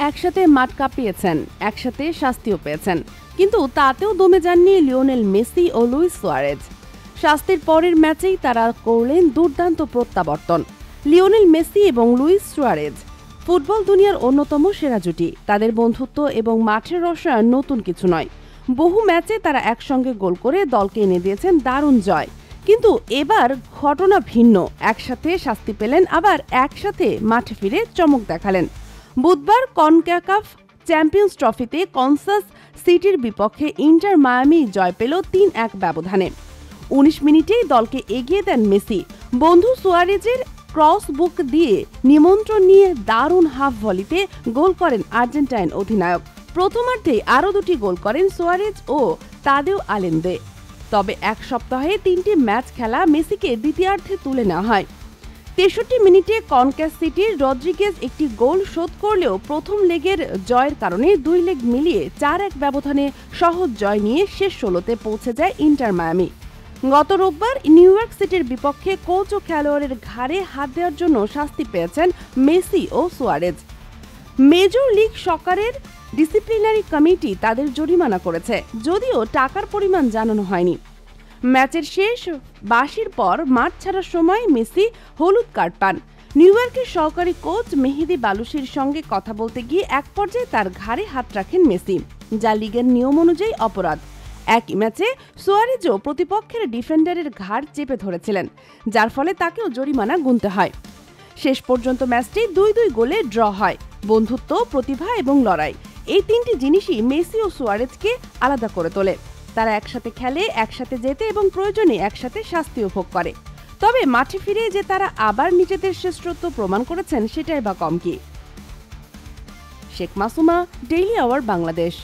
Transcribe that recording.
একসাথে মাঠ কাঁপিয়েছেন, একসাথে শাস্তিও পেয়েছেন, কিন্তু তাতেও দমে যাননি লিওনেল মেসি ও লুইস সুয়ারেজ। শাস্তির পরের ম্যাচেই তারা করলেন দুর্দান্ত প্রত্যাবর্তন। লিওনেল মেসি এবং লুইস সুয়ারেজ ফুটবল দুনিয়ার অন্যতম সেরা জুটি। তাদের বন্ধুত্ব এবং মাঠের রসায়ন নতুন কিছু নয়। বহু ম্যাচে তারা একসঙ্গে গোল করে দলকে এনে দিয়েছেন দারুণ জয়। কিন্তু এবার ঘটনা ভিন্ন। একসাথে শাস্তি পেলেন, আবার একসাথে মাঠে ফিরে চমক দেখালেন। বুধবার কনকাকাফ চ্যাম্পিয়ন্স ট্রফিতে কনসাস সিটির বিপক্ষে ইন্টার মায়ামি জয় পেল ৩-১ ব্যবধানে। ১৯ মিনিটেই দলকে এগিয়ে দেন মেসি। বন্ধু সুয়ারেজের ক্রস বুক দিয়ে নিমন্ত্রণ নিয়ে দারুণ হাফ ভলিতে গোল করেন আর্জেন্টাইন অধিনায়ক। প্রথমার্ধেই আরও দুটি গোল করেন সুয়ারেজ ও তাদেও আলেন্দে। তবে এক সপ্তাহে ৩টি ম্যাচ খেলা মেসিকে দ্বিতীয়ার্ধে তুলে নেওয়া হয়। ৬৩ মিনিটে কনকাস সিটির রদ্রিগেজ একটি গোল শোধ করলেও প্রথম লেগের জয়ের কারণে দুই লেগ মিলিয়ে ৪-১ ব্যবধানে সহজ জয় নিয়ে শেষ ১৬তে পৌঁছে যায় ইন্টার মায়ামি। গত রোববার নিউ ইয়র্ক সিটির বিপক্ষে কোচ ও খেলোয়াড়ের ঘাড়ে হাত দেওয়ার জন্য শাস্তি পেয়েছেন মেসি ও সুয়ারেজ। মেজর লিগ সকারের ডিসিপ্লিনারি কমিটি তাদের জরিমানা করেছে, যদিও টাকার পরিমাণ জানানো হয়নি। ম্যাচের শেষ বাঁশির পর মাঠ ছাড়ার সময় মেসি হলুদ কার্ড পান। নিউ ইয়র্কের সহকারী কোচ মেহেদি বালুশির সঙ্গে কথা বলতে গিয়ে এক পর্যায়ে তার ঘাড়ে হাত রাখেন মেসি, যা লিগের নিয়ম অনুযায়ী অপরাধ। একই ম্যাচে সুয়ারেজও প্রতিপক্ষের ডিফেন্ডারের ঘাড় চেপে ধরেছিলেন, যার ফলে তাকেও জরিমানা গুনতে হয়। শেষ পর্যন্ত ম্যাচটি ২-২ গোলে ড্র হয়। বন্ধুত্ব, প্রতিভা এবং লড়াই, এই তিনটি জিনিসই মেসি ও সুয়ারেজকে আলাদা করে তোলে। তারা একসাথে খেলে, একসাথে জেতে এবং প্রয়োজনে একসাথে শাস্তিও ভোগ করে। তবে মাঠে ফিরে যে তারা আবার নিজেদের শ্রেষ্ঠত্ব প্রমাণ করেছেন, সেটাই বা কম কি। Sheikh Masuma, daily hour, Bangladesh.